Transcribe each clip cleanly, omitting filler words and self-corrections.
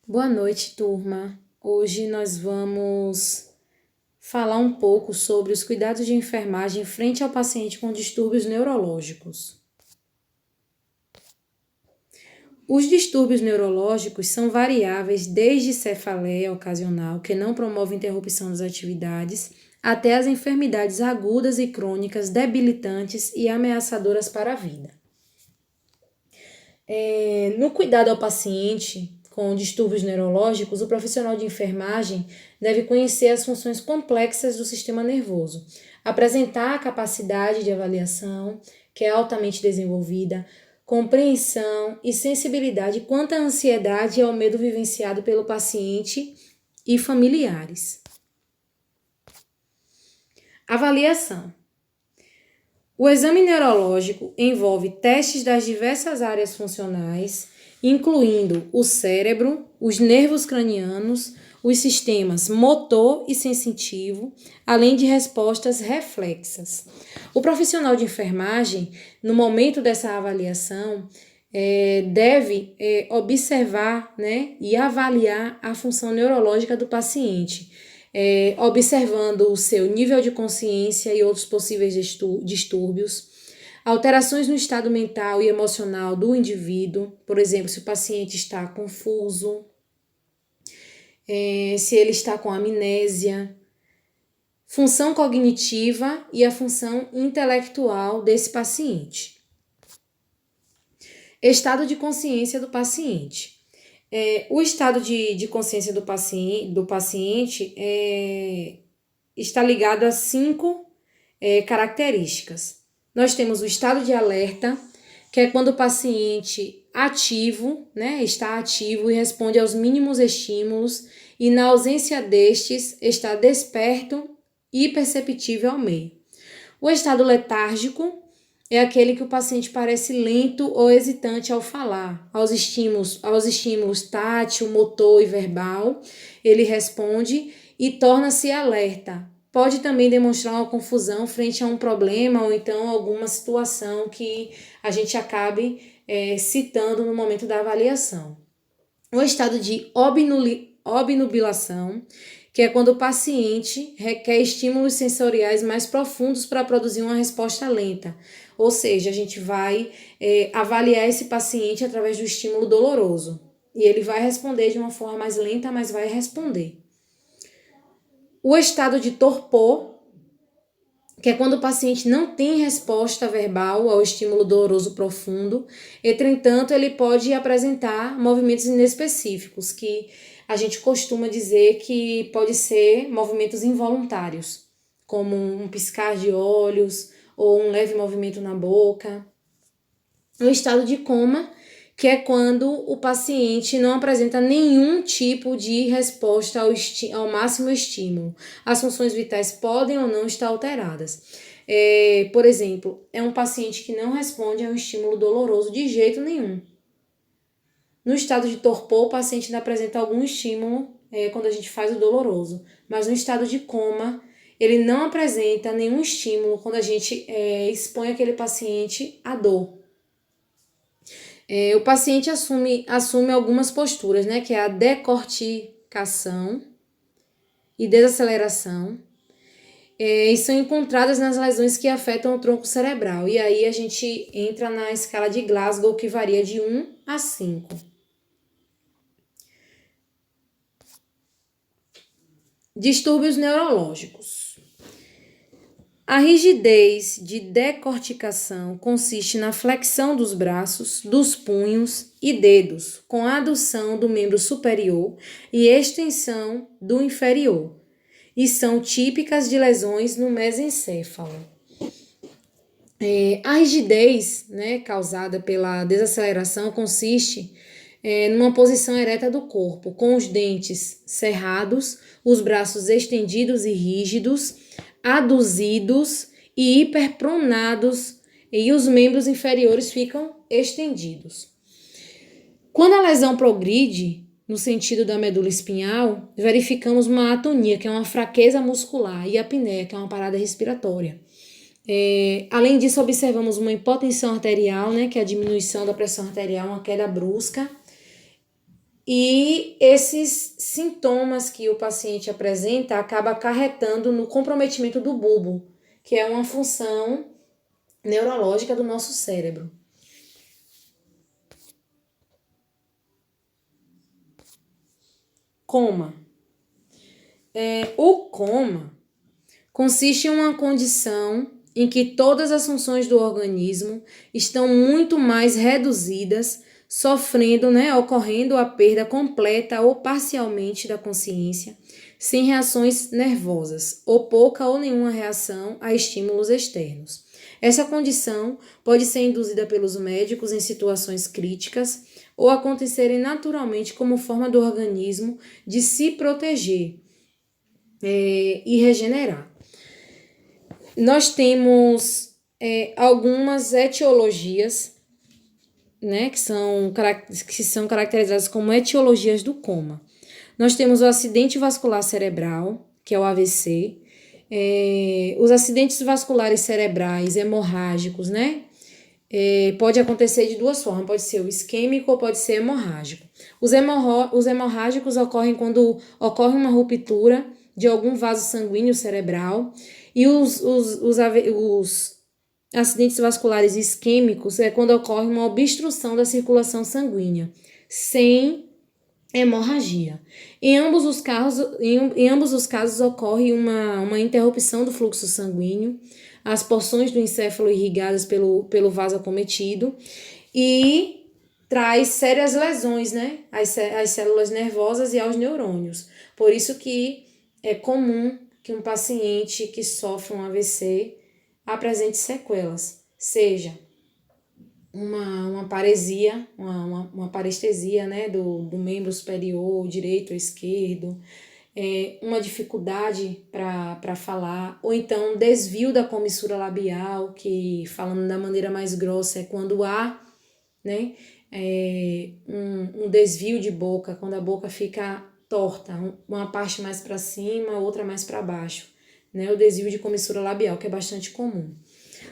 Boa noite, turma. Hoje nós vamos falar um pouco sobre os cuidados de enfermagem frente ao paciente com distúrbios neurológicos. Os distúrbios neurológicos são variáveis desde cefaleia ocasional, que não promove interrupção das atividades, até as enfermidades agudas e crônicas debilitantes e ameaçadoras para a vida. No cuidado ao paciente com distúrbios neurológicos, o profissional de enfermagem deve conhecer as funções complexas do sistema nervoso, apresentar a capacidade de avaliação, que é altamente desenvolvida, compreensão e sensibilidade quanto à ansiedade e ao medo vivenciado pelo paciente e familiares. Avaliação. O exame neurológico envolve testes das diversas áreas funcionais, incluindo o cérebro, os nervos cranianos, os sistemas motor e sensitivo, além de respostas reflexas. O profissional de enfermagem, no momento dessa avaliação, deve observar, e avaliar a função neurológica do paciente, observando o seu nível de consciência e outros possíveis distúrbios, alterações no estado mental e emocional do indivíduo, por exemplo, se o paciente está confuso, se ele está com amnésia, função cognitiva e a função intelectual desse paciente. Estado de consciência do paciente. O estado de consciência do paciente está ligado a 5 características. Nós temos o estado de alerta, que é quando o paciente está ativo e responde aos mínimos estímulos, e na ausência destes, está desperto e perceptível ao meio. O estado letárgico é aquele que o paciente parece lento ou hesitante ao falar. Aos estímulos tátil, motor e verbal, ele responde e torna-se alerta. Pode também demonstrar uma confusão frente a um problema ou então alguma situação que a gente acabe citando no momento da avaliação. O estado de obnubilação, que é quando o paciente requer estímulos sensoriais mais profundos para produzir uma resposta lenta. Ou seja, a gente vai avaliar esse paciente através do estímulo doloroso. E ele vai responder de uma forma mais lenta, mas vai responder. O estado de torpor, que é quando o paciente não tem resposta verbal ao estímulo doloroso profundo, entretanto, ele pode apresentar movimentos inespecíficos, que a gente costuma dizer que pode ser movimentos involuntários, como um piscar de olhos ou um leve movimento na boca. O estado de coma, que é quando o paciente não apresenta nenhum tipo de resposta ao máximo estímulo. As funções vitais podem ou não estar alteradas. Por exemplo, é um paciente que não responde a um estímulo doloroso de jeito nenhum. No estado de torpor, o paciente ainda apresenta algum estímulo quando a gente faz o doloroso. Mas no estado de coma, ele não apresenta nenhum estímulo quando a gente expõe aquele paciente à dor. O paciente assume algumas posturas, que é a decorticação e desaceleração, e são encontradas nas lesões que afetam o tronco cerebral. E aí a gente entra na escala de Glasgow, que varia de 1 a 5. Distúrbios neurológicos. A rigidez de decorticação consiste na flexão dos braços, dos punhos e dedos, com a adução do membro superior e extensão do inferior, e são típicas de lesões no mesencéfalo. A rigidez, causada pela desaceleração consiste numa posição ereta do corpo, com os dentes cerrados, os braços estendidos e rígidos, aduzidos e hiperpronados, e os membros inferiores ficam estendidos. Quando a lesão progride, no sentido da medula espinhal, verificamos uma atonia, que é uma fraqueza muscular, e a apneia, que é uma parada respiratória. Além disso, observamos uma hipotensão arterial, que é a diminuição da pressão arterial, uma queda brusca, E esses sintomas que o paciente apresenta acaba acarretando no comprometimento do bulbo, que é uma função neurológica do nosso cérebro. Coma. O coma consiste em uma condição em que todas as funções do organismo estão muito mais reduzidas, sofrendo, ocorrendo a perda completa ou parcialmente da consciência, sem reações nervosas, ou pouca ou nenhuma reação a estímulos externos. Essa condição pode ser induzida pelos médicos em situações críticas ou acontecerem naturalmente como forma do organismo de se proteger e regenerar. Nós temos algumas etiologias, que são caracterizadas como etiologias do coma. Nós temos o acidente vascular cerebral, que é o AVC, os acidentes vasculares cerebrais hemorrágicos, pode acontecer de duas formas, pode ser o isquêmico ou pode ser hemorrágico. Os hemorrágicos ocorrem quando ocorre uma ruptura de algum vaso sanguíneo cerebral, e os acidentes vasculares isquêmicos é quando ocorre uma obstrução da circulação sanguínea, sem hemorragia. Em ambos os casos ocorre uma interrupção do fluxo sanguíneo, as porções do encéfalo irrigadas pelo vaso acometido, e traz sérias lesões, às células nervosas e aos neurônios. Por isso que é comum que um paciente que sofre um AVC apresente sequelas, seja uma paresia, uma parestesia, do membro superior, direito ou esquerdo, uma dificuldade para falar, ou então desvio da comissura labial, que, falando da maneira mais grossa, é quando há um desvio de boca, quando a boca fica torta, uma parte mais para cima, outra mais para baixo, o desvio de comissura labial, que é bastante comum.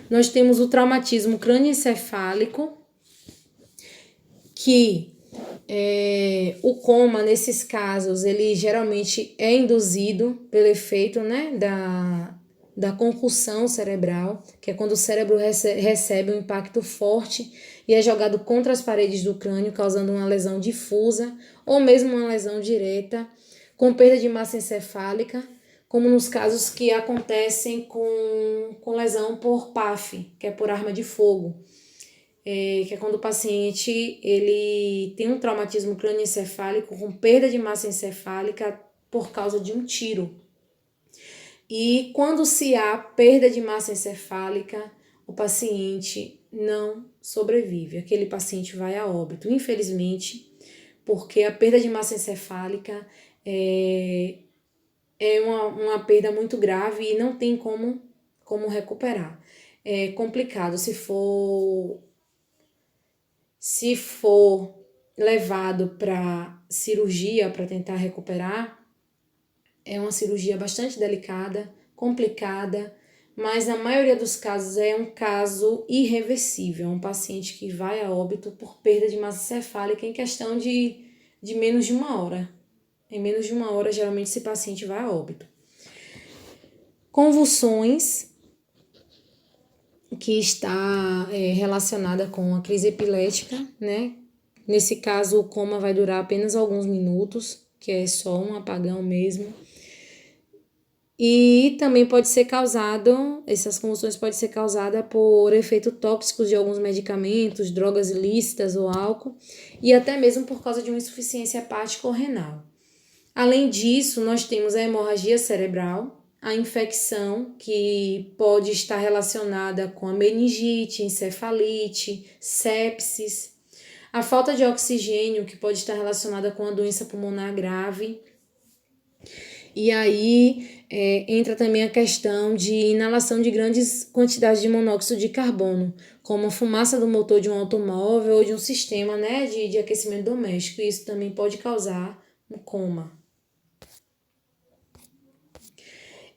Nós temos o traumatismo crânioencefálico, que o coma, nesses casos, ele geralmente é induzido pelo efeito da concussão cerebral, que é quando o cérebro recebe um impacto forte e é jogado contra as paredes do crânio, causando uma lesão difusa ou mesmo uma lesão direta, com perda de massa encefálica, como nos casos que acontecem com lesão por PAF, que é por arma de fogo, que é quando o paciente ele tem um traumatismo crânioencefálico com perda de massa encefálica por causa de um tiro. E quando se há perda de massa encefálica, o paciente não sobrevive. Aquele paciente vai a óbito, infelizmente, porque a perda de massa encefálica é uma perda muito grave e não tem como recuperar. É complicado. Se for levado para cirurgia para tentar recuperar, é uma cirurgia bastante delicada, complicada, mas na maioria dos casos é um caso irreversível, um paciente que vai a óbito por perda de massa encefálica em questão de menos de uma hora. Em menos de uma hora, geralmente, esse paciente vai a óbito. Convulsões, que está relacionada com a crise epilética, Nesse caso, o coma vai durar apenas alguns minutos, que é só um apagão mesmo. E também essas convulsões podem ser causadas por efeito tóxico de alguns medicamentos, drogas ilícitas ou álcool, e até mesmo por causa de uma insuficiência hepática ou renal. Além disso, nós temos a hemorragia cerebral, a infecção, que pode estar relacionada com a meningite, encefalite, sepsis, a falta de oxigênio, que pode estar relacionada com a doença pulmonar grave. E aí entra também a questão de inalação de grandes quantidades de monóxido de carbono, como a fumaça do motor de um automóvel ou de um sistema de aquecimento doméstico. Isso também pode causar um coma.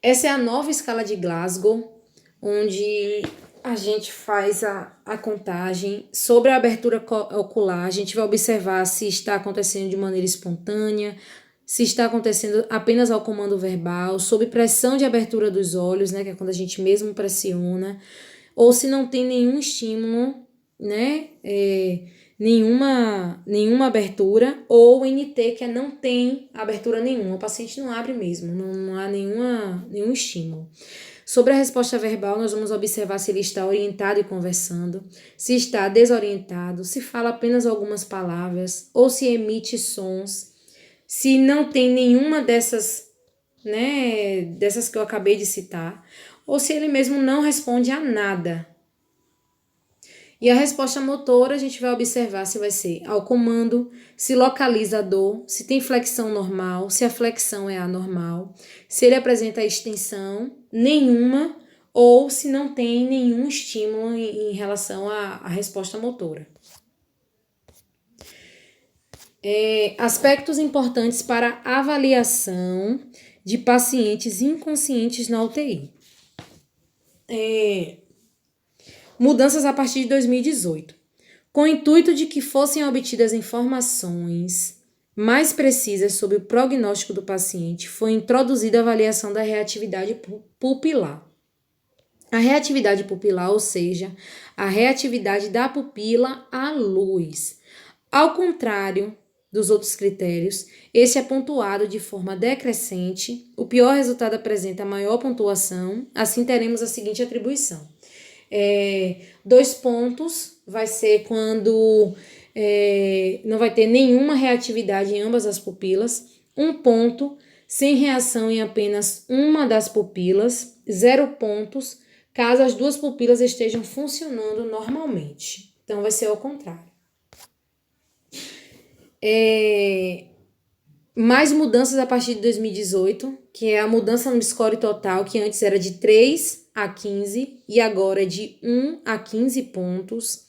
Essa é a nova escala de Glasgow, onde A gente faz a contagem sobre a abertura ocular, a gente vai observar se está acontecendo de maneira espontânea, se está acontecendo apenas ao comando verbal, sob pressão de abertura dos olhos, né, que é quando a gente mesmo pressiona, ou se não tem nenhum estímulo, né, nenhuma abertura, ou NT, que é não tem abertura nenhuma, o paciente não abre mesmo, não há nenhum estímulo. Sobre a resposta verbal, nós vamos observar se ele está orientado e conversando, se está desorientado, se fala apenas algumas palavras ou se emite sons. Se não tem nenhuma dessas, né, dessas que eu acabei de citar, ou se ele mesmo não responde a nada. E a resposta motora, a gente vai observar se vai ser ao comando, se localiza a dor, se tem flexão normal, se a flexão é anormal, se ele apresenta extensão nenhuma ou se não tem nenhum estímulo em relação à resposta motora. Aspectos importantes para avaliação de pacientes inconscientes na UTI. Mudanças a partir de 2018. Com o intuito de que fossem obtidas informações mais precisas sobre o prognóstico do paciente, foi introduzida a avaliação da reatividade pupilar. A reatividade pupilar, ou seja, a reatividade da pupila à luz. Ao contrário dos outros critérios, esse é pontuado de forma decrescente. O pior resultado apresenta a maior pontuação, assim teremos a seguinte atribuição. 2 pontos vai ser quando não vai ter nenhuma reatividade em ambas as pupilas. 1 ponto sem reação em apenas uma das pupilas. 0 pontos caso as duas pupilas estejam funcionando normalmente. Então, vai ser ao contrário. Mais mudanças a partir de 2018, que é a mudança no score total, que antes era de 3 a 15 e agora é de 1 a 15 pontos.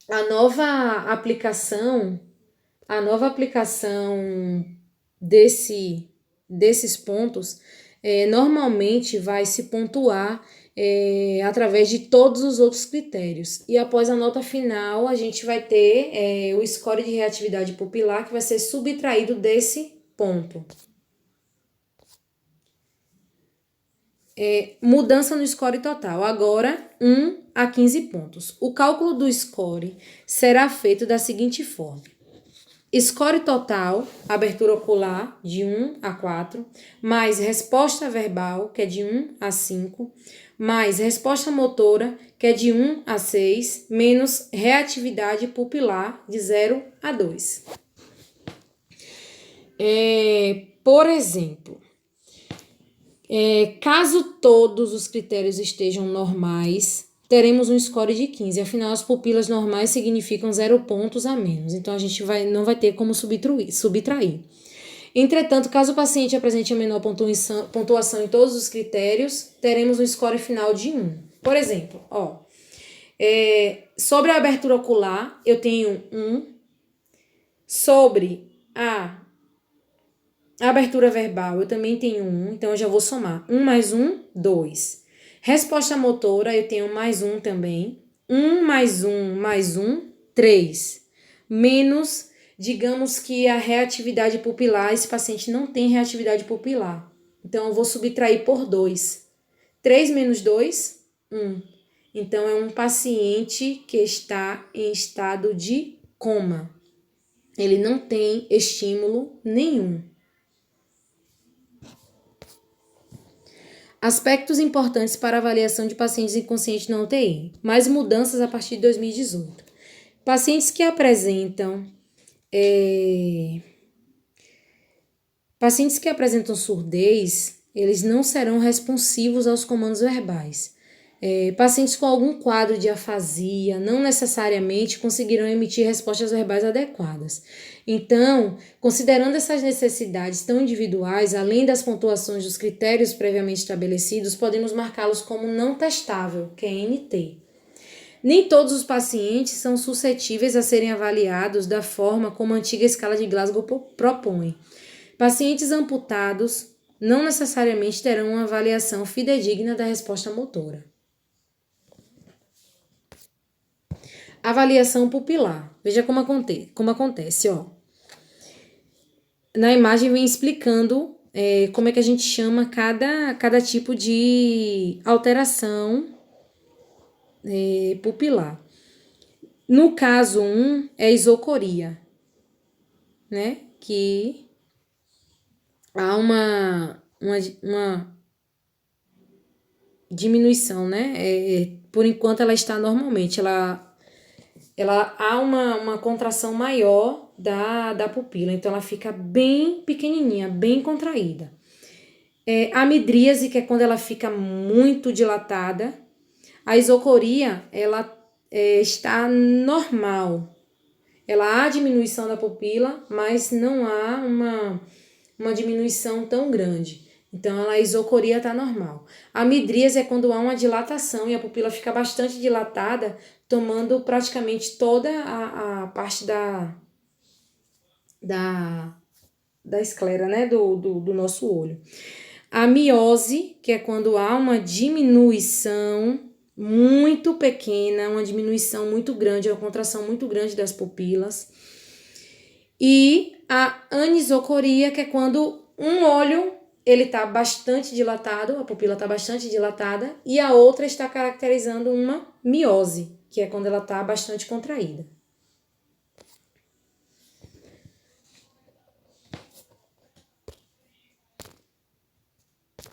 A nova aplicação desses pontos normalmente vai se pontuar através de todos os outros critérios. E após a nota final, a gente vai ter o score de reatividade pupilar, que vai ser subtraído desse ponto. Mudança no score total. Agora, 1 a 15 pontos. O cálculo do score será feito da seguinte forma. Score total, abertura ocular, de 1 a 4, mais resposta verbal, que é de 1 a 5, mais resposta motora, que é de 1 a 6, menos reatividade pupilar, de 0 a 2. Por exemplo, caso todos os critérios estejam normais, teremos um score de 15. Afinal, as pupilas normais significam 0 pontos a menos. Então, a gente não vai ter como subtrair. Entretanto, caso o paciente apresente a menor pontuação em todos os critérios, teremos um score final de 1. Por exemplo, sobre a abertura ocular, eu tenho 1. Sobre a abertura verbal, eu também tenho 1. Então, eu já vou somar. 1 mais 1, 2. Resposta motora, eu tenho mais 1 também. 1 mais 1 mais 1, 3. Menos, digamos que a reatividade pupilar, esse paciente não tem reatividade pupilar. Então, eu vou subtrair por 2. 3 menos 2, 1. Então, é um paciente que está em estado de coma. Ele não tem estímulo nenhum. Aspectos importantes para avaliação de pacientes inconscientes na UTI. Mais mudanças a partir de 2018. Pacientes que apresentam surdez, eles não serão responsivos aos comandos verbais. Pacientes com algum quadro de afasia não necessariamente conseguirão emitir respostas verbais adequadas. Então, considerando essas necessidades tão individuais, além das pontuações dos critérios previamente estabelecidos, podemos marcá-los como não testável, que é NT. Nem todos os pacientes são suscetíveis a serem avaliados da forma como a antiga escala de Glasgow propõe. Pacientes amputados não necessariamente terão uma avaliação fidedigna da resposta motora. Avaliação pupilar. Veja como acontece, ó. Na imagem vem explicando como é que a gente chama cada tipo de alteração pupilar. No caso 1, é isocoria, né? Que há uma diminuição, né? Por enquanto ela está normalmente, ela há uma contração maior da pupila, então ela fica bem pequenininha, bem contraída. A midríase, que é quando ela fica muito dilatada. A isocoria, ela está normal. Ela há diminuição da pupila, mas não há uma diminuição tão grande. Então, a isocoria está normal. A midríase é quando há uma dilatação e a pupila fica bastante dilatada, tomando praticamente toda a parte da esclera, né, do nosso olho. A miose, que é quando há uma diminuição muito pequena, uma diminuição muito grande, uma contração muito grande das pupilas. E a anisocoria, que é quando um olho ele está bastante dilatado, a pupila está bastante dilatada, e a outra está caracterizando uma miose, que é quando ela está bastante contraída.